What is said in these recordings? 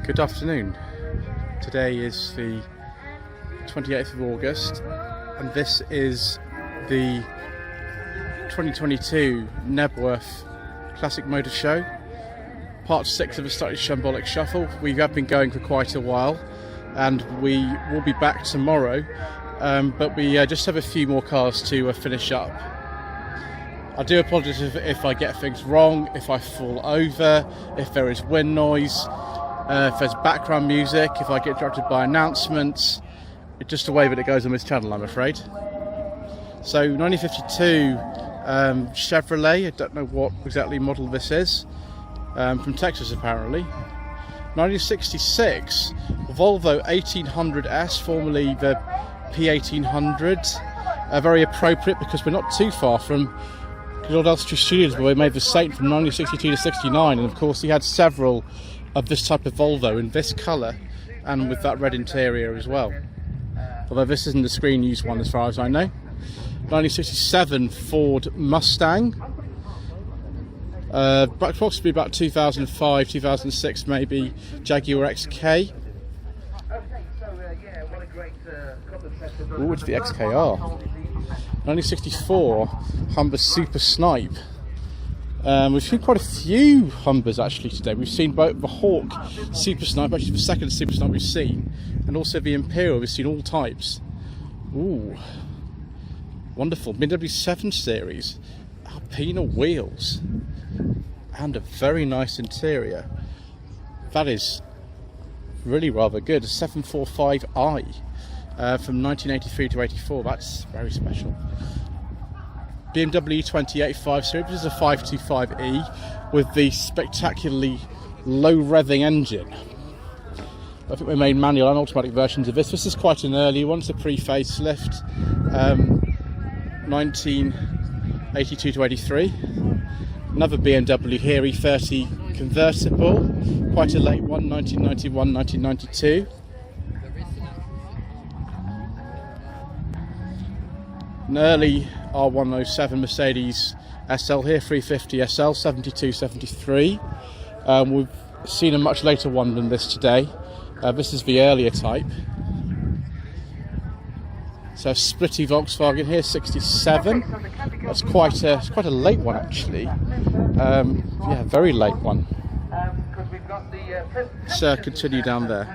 Good afternoon. Today is the 28th of August and this is the 2022 Knebworth Classic Motor Show, part 6 of a Slightly Shambolic Shuffle. We have been going for quite a while and we will be back tomorrow, but we just have a few more cars to finish up. I do apologise if I get things wrong, if I fall over, if there is wind noise, if there's background music, if I get interrupted by announcements. It's just the way that it goes on this channel, I'm afraid. So 1952 Chevrolet, I don't know what exactly model this is, from Texas apparently. 1966 Volvo 1800S, formerly the P1800, very appropriate because we're not too far from good old Elstree Studios where we made the Saint from 1962 to 69, and of course he had several of this type of Volvo in this colour and with that red interior as well, although this isn't the screen used one as far as I know. 1967 Ford Mustang, possibly about 2005, 2006 maybe, Jaguar XK. Ooh, it's the XKR. 1964 Humber Super Snipe. We've seen quite a few Humbers actually today. We've seen both the Hawk Super Snipe, actually the second Super Snipe we've seen, and also the Imperial. We've seen all types. Ooh, wonderful. BMW 7 Series, Alpina wheels, and a very nice interior. That is really rather good. A 745i from 1983 to 84. That's very special. BMW Tt 5 Series, this is a 525e with the spectacularly low revving engine. I think we made manual and automatic versions of this. This is quite an early one, it's a pre-facelift, 1982 to 83. Another BMW here, E30 convertible, quite a late one, 1991, 1992. An early R107 Mercedes SL here, 350 SL, 72, 73. We've seen a much later one than this today. This is the earlier type. So splitty Volkswagen here, 67. That's quite a late one actually. Yeah, very late one. Let's continue down there.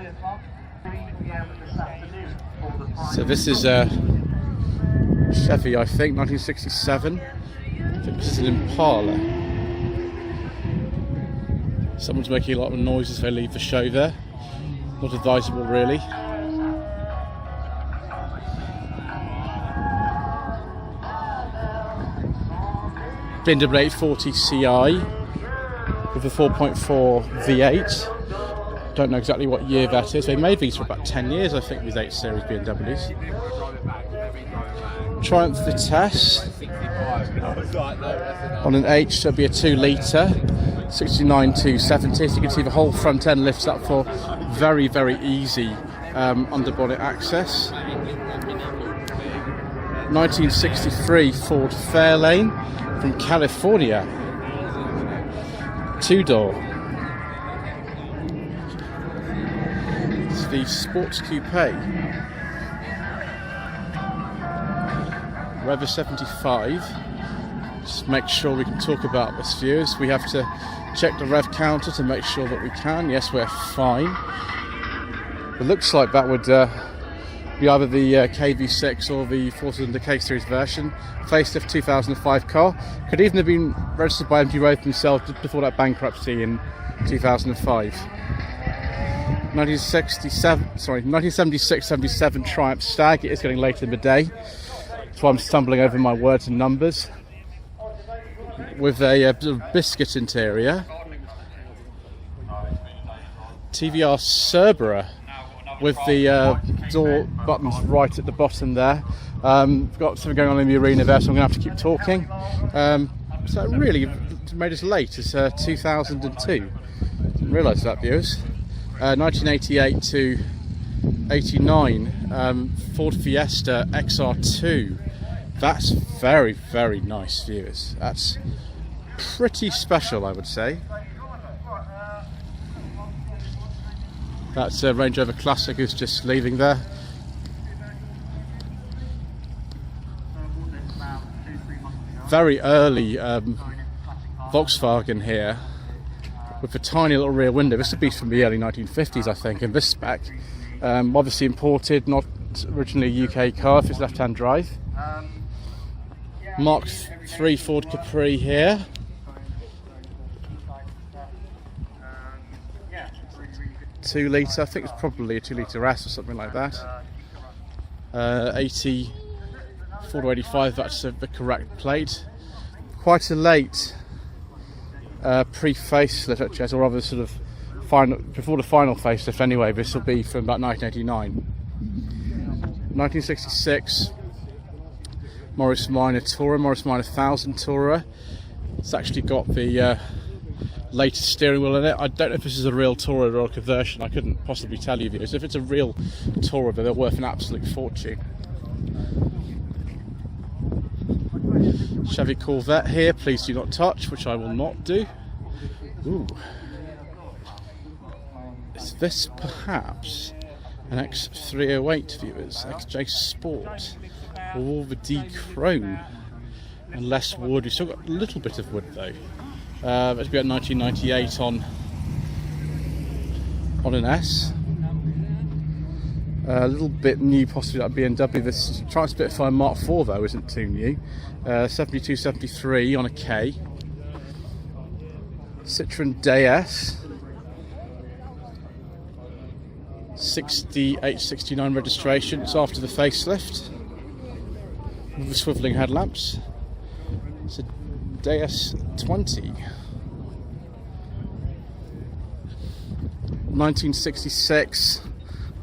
So this is Chevy, I think, 1967. I think this is an Impala. Someone's making a lot of noise as they leave the show there. Not advisable, really. BMW 840 Ci with a 4.4 V8. Don't know exactly what year that is. They made these for about 10 years, I think, these 8 Series BMWs. Triumph Tt on an H, so it'll be a 2 litre, 69 to 70. So you can see the whole front end lifts up for very, very easy underbonnet access. 1963 Ford Fairlane from California, 2-door. It's the Sports Coupe. Rev 75. Just make sure we can talk about this, viewers. We have to check the rev counter to make sure that we can. Yes, we're fine. It looks like that would be either the KV6 or the 4-cylinder K Series version. Facelift 2005 car. Could even have been registered by MG Road themselves just before that bankruptcy in 2005. 1976-77 Triumph Stag. It is getting later in the day. That's why I'm stumbling over my words and numbers. With a biscuit interior. TVR Cerberus with the door buttons right at the bottom there. We've got something going on in the arena there, so I'm going to have to keep talking. So it really made us late. It's 2002. Didn't realise that, viewers. 1988 to 89 Ford Fiesta XR2. That's very, very nice, viewers. That's pretty special, I would say. That's a Range Rover Classic who's just leaving there. Very early Volkswagen here, with a tiny little rear window. This would be from the early 1950s, I think, in this spec. Obviously imported, not originally a UK car if it's left-hand drive. Mark III Ford Capri here. Two litre, I think it's probably a 2 litre S or something like that. 80 485, that's the correct plate. Quite a late pre-facelift actually, or rather sort of final, before the final facelift anyway. This will be from about 1989. 1966 Morris Minor Tourer, Morris Minor 1000 Tourer. It's actually got the latest steering wheel in it. I don't know if this is a real Tourer or a conversion. I couldn't possibly tell you viewers. If it's a real Tourer, they're worth an absolute fortune. Chevy Corvette here, please do not touch, which I will not do. Ooh. Is this perhaps an X308 viewers? XJ Sport. All the D-chrome and less wood. We've still got a little bit of wood though. Let's be at 1998 on an S. A little bit new, possibly like BMW. This Triumph Spitfire Mark IV though isn't too new. 72, 73 on a K. Citroen DS. 68, 69 registration. It's after the facelift. With the swivelling headlamps. It's a DS 20. 1966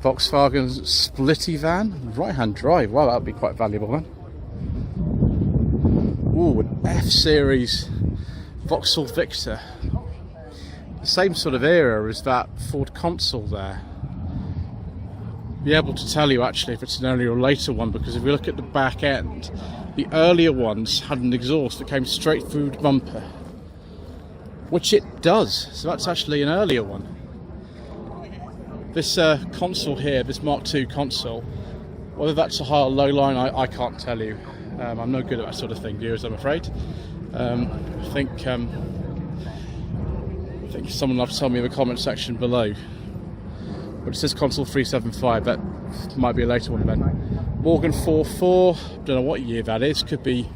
Volkswagen Splitty van, right-hand drive. Wow, that would be quite valuable then. Ooh, an F-Series Vauxhall Victor. The same sort of era as that Ford Consul there. Be able to tell you actually if it's an earlier or later one, because if you look at the back end, the earlier ones had an exhaust that came straight through the bumper, which it does. So that's actually an earlier one. This console here, this Mark II console, whether that's a high or low line, I can't tell you. I'm no good at that sort of thing, viewers, I'm afraid. I think someone will have to tell me in the comment section below. But it says console 375, that might be a later one then. Morgan 44, don't know what year that is, could be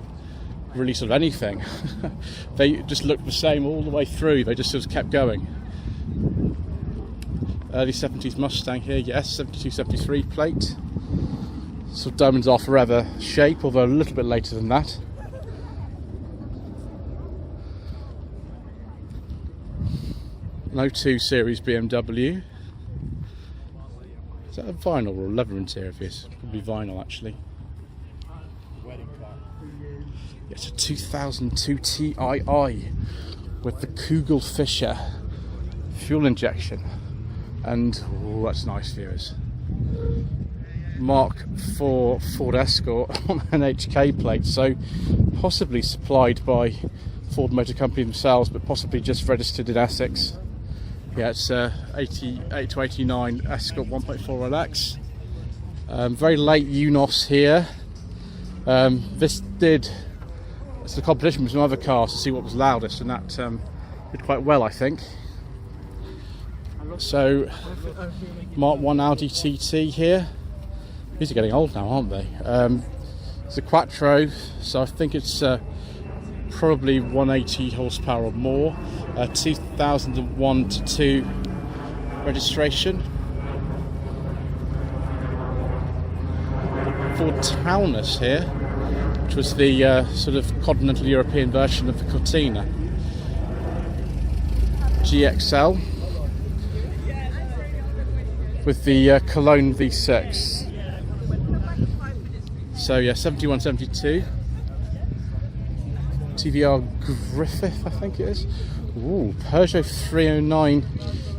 really sort of anything. They just look the same all the way through, they just sort of kept going. Early 70s Mustang here, yes, 72, 73 plate. So diamonds are forever shape, although a little bit later than that. An 02 series BMW. Is that a vinyl or a leather interior of this? Probably vinyl actually. It's a 2002 TII with the Kugel Fischer fuel injection. And oh, that's nice, viewers. Mark IV Ford Escort on an HK plate, so possibly supplied by Ford Motor Company themselves, but possibly just registered in Essex. Yeah, it's 88 to 89 Escort 1.4 LX. Very late UNOS here. This did it's a competition with some other cars to see what was loudest, and that did quite well, I think. So, Mark 1 Audi Tt here. These are getting old now, aren't they? It's a Quattro, so I think it's probably 180 horsepower or more. 2001 to 2 registration. Ford Taunus here, which was the sort of continental European version of the Cortina. GXL. With the Cologne V6. So yeah, 71, 72. TVR Griffith, I think it is. Ooh, Peugeot 309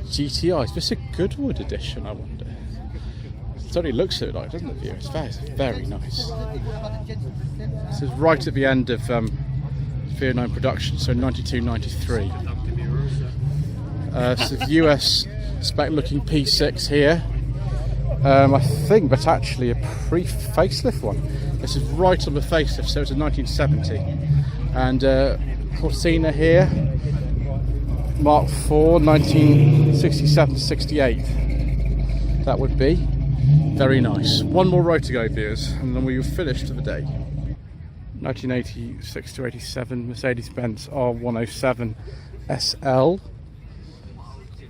GTI. Is this a Goodwood edition, I wonder? It certainly looks so like, doesn't it, viewer? It's very nice. This is right at the end of 309 production, so 92, 93. So the US spec looking P6 here. I think that's actually a pre-facelift one. This is right on the facelift, so it's a 1970. And Cortina here, Mark IV, 1967-68. That would be very nice. One more row to go, viewers, and then we will finish for the day. 1986 to 87 Mercedes-Benz R107 SL.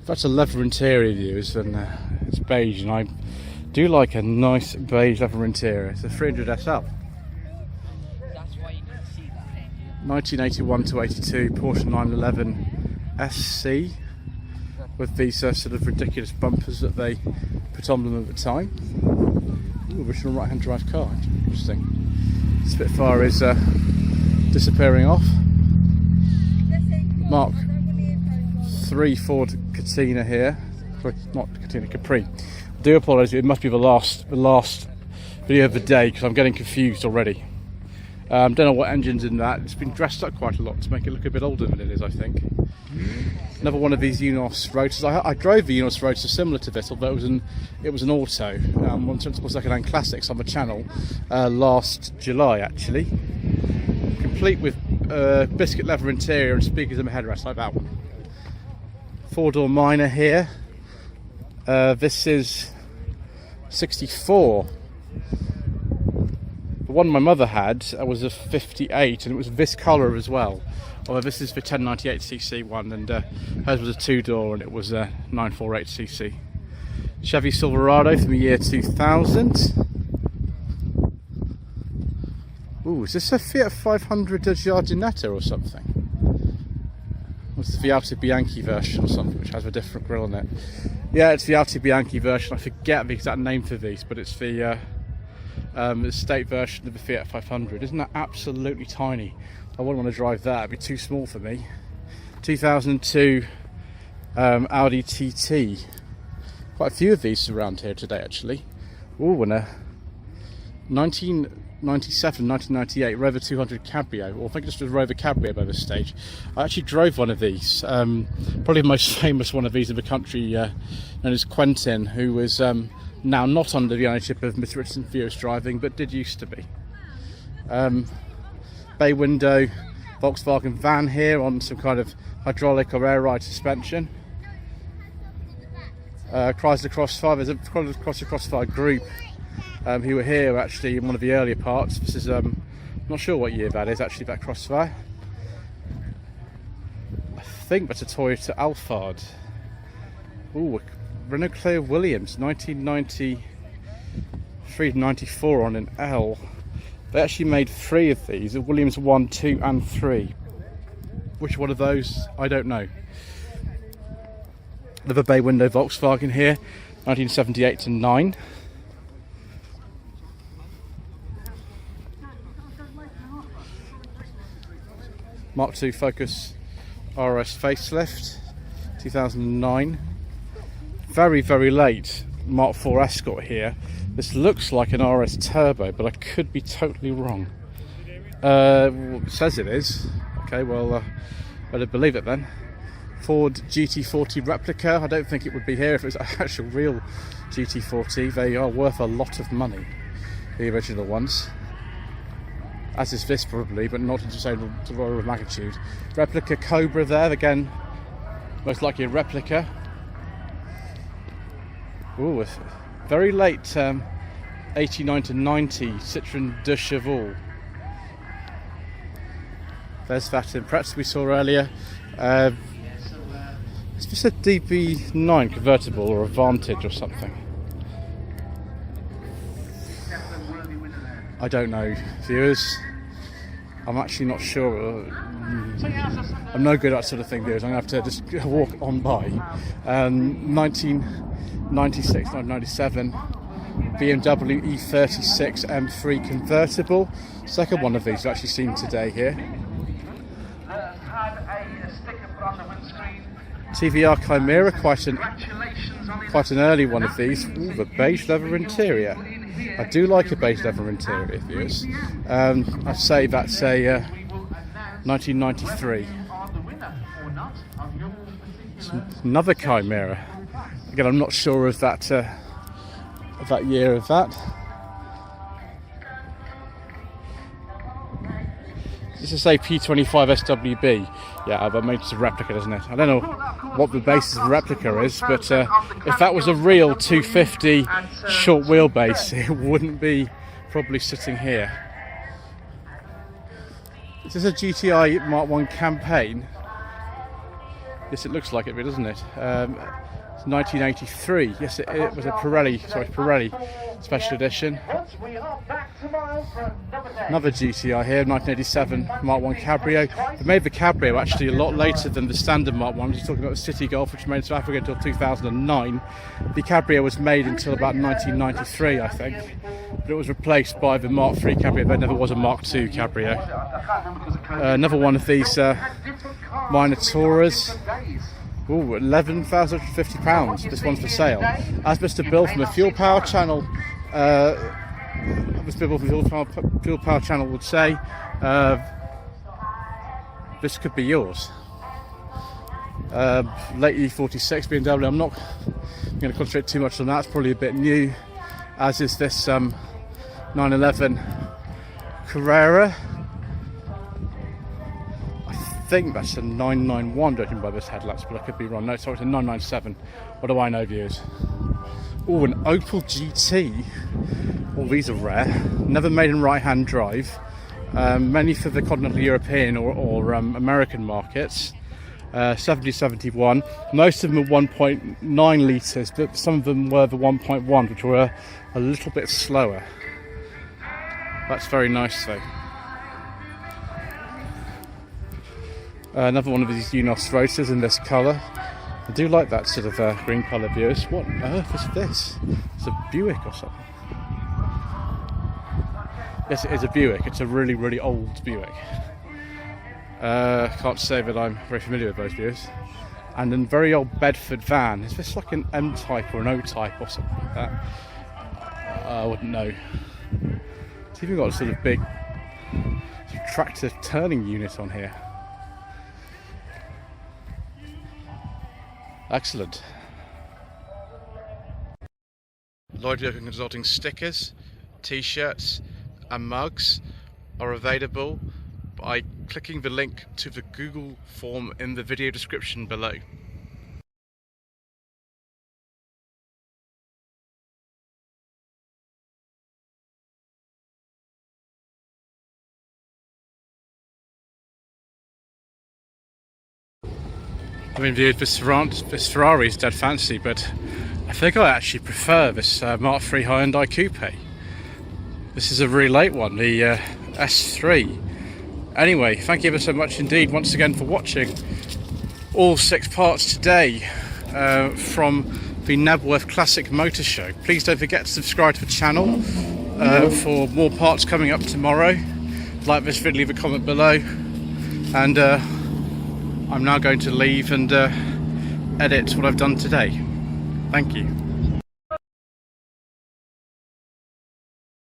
That's a leather interior, viewers, and it's beige, and I do like a nice beige leather interior. It's a 300 SL. 1981 to 82 Porsche 911 SC with these sort of ridiculous bumpers that they put on them at the time. Ooh, original right-hand drive car. Interesting. Spitfire is disappearing off. Mark III Ford Cortina here. Not Cortina, Capri. I do apologise, it must be the last video of the day because I'm getting confused already. Don't know what engine's in that. It's been dressed up quite a lot to make it look a bit older than it is, I think. Another one of these Unos Roadsters. I drove the Unos Roadster similar to this, although it was an auto. One sensible second-hand classics on the channel last July, actually. Complete with biscuit leather interior and speakers in the headrest, like that one. Four-door Minor here. This is 64. The one my mother had was a 58, and it was this colour as well. Although this is the 1098cc one, and hers was a two-door, and it was a 948cc. Chevy Silverado from the year 2000. Ooh, is this a Fiat 500 Giardinetta or something? What's the Audi Bianchi version or something, which has a different grille on it? Yeah, it's the Audi Bianchi version. I forget the exact name for these, but it's the estate version of the Fiat 500. Isn't that absolutely tiny? I wouldn't want to drive that, it'd be too small for me. 2002 Audi Tt. Quite a few of these around here today, actually. Ooh, and a 1997, 1998 Rover 200 Cabrio, or I think it's just a Rover Cabrio by this stage. I actually drove one of these, probably the most famous one of these in the country, known as Quentin, who was now not under the ownership of Mr. Richardson Furious Driving, but did used to be. Bay window Volkswagen van here on some kind of hydraulic or air ride suspension. Chrysler Crossfire, there's a Chrysler Crossfire group who were here actually in one of the earlier parts. This is, not sure what year that is actually, that Crossfire. I think that's a Toyota Alphard. Ooh, Renault Clio Williams, 1993-94 on an L. They actually made 3 of these, a Williams 1, 2 and 3. Which one of those? I don't know. Another bay window Volkswagen here, 1978-9. Mark II Focus RS facelift, 2009. Very, very late Mark IV Escort here. This looks like an RS Turbo, but I could be totally wrong. It says it is. Okay, well, better believe it then. Ford GT40 replica. I don't think it would be here if it was an actual real GT40. They are worth a lot of money, the original ones. As is this probably, but not to say the order of magnitude. Replica Cobra there, again, most likely a replica. Ooh, very late 89 to 90 Citroën de Cheval. There's that Impreza we saw earlier. Is this a DB9 convertible or a Vantage or something? I don't know, viewers. I'm actually not sure. I'm no good at that sort of thing, viewers. I'm going to have to just walk on by. 1996, 1997 BMW E36 M3 convertible. Second one of these we've actually seen today here. TVR Chimera, quite an early one of these. Ooh, the beige leather interior. I do like a beige leather interior, viewers. I'd say that's a 1993. Another Chimera. Again, I'm not sure of that year of that. This is a P25 SWB. Yeah, but maybe it's a replica, doesn't it? I don't know what the basis of a replica is, but if that was a real 250 short wheelbase, it wouldn't be probably sitting here. Is this a GTI Mark 1 campaign? Yes, it looks like it, doesn't it? It's 1983. Yes, it was a Pirelli special edition. Another GTI here, 1987 Mark 1 Cabrio. They made the Cabrio actually a lot later than the standard Mark 1. We're talking about the City Golf, which was made in South Africa until 2009. The Cabrio was made until about 1993, I think. But it was replaced by the Mark 3 Cabrio. There never was a Mark 2 Cabrio. Another one of these minor Tourers. Ooh, £11,050. This one's for sale. As Mr. Bill from the Fuel Power Channel, Fuel Power Channel would say, this could be yours. Late E46 BMW. I'm not going to concentrate too much on that. It's probably a bit new, as is this 911 Carrera. I think that's a 991, judging by this headlights, but I could be wrong. No, sorry, it's a 997. What do I know, viewers? Oh, an Opel GT. All these are rare. Never made in right-hand drive. Mainly for the continental European or American markets. 7071. Most of them are 1.9 litres, but some of them were the 1.1, which were a little bit slower. That's very nice, though. Another one of these Unos Racers in this colour. I do like that sort of green colour, viewers. What on earth is this? It's a Buick or something. Yes, it is a Buick. It's a really, really old Buick. Can't say that I'm very familiar with those, viewers. And a very old Bedford van. Is this like an M-type or an O-type or something like that? I wouldn't know. It's even got a sort of big tractor turning unit on here. Excellent. Lloyd Vehicle Consulting stickers, t-shirts and mugs are available by clicking the link to the Google form in the video description below. I mean, viewed this Ferrari is dead fancy, but I think I actually prefer this Mark III Hyundai Coupe. This is a really late one, the S3. Anyway, thank you ever so much indeed once again for watching all 6 parts today from the Knebworth Classic Motor Show. Please don't forget to subscribe to the channel for more parts coming up tomorrow. Like this video, leave a comment below, and I'm now going to leave and edit what I've done today. Thank you.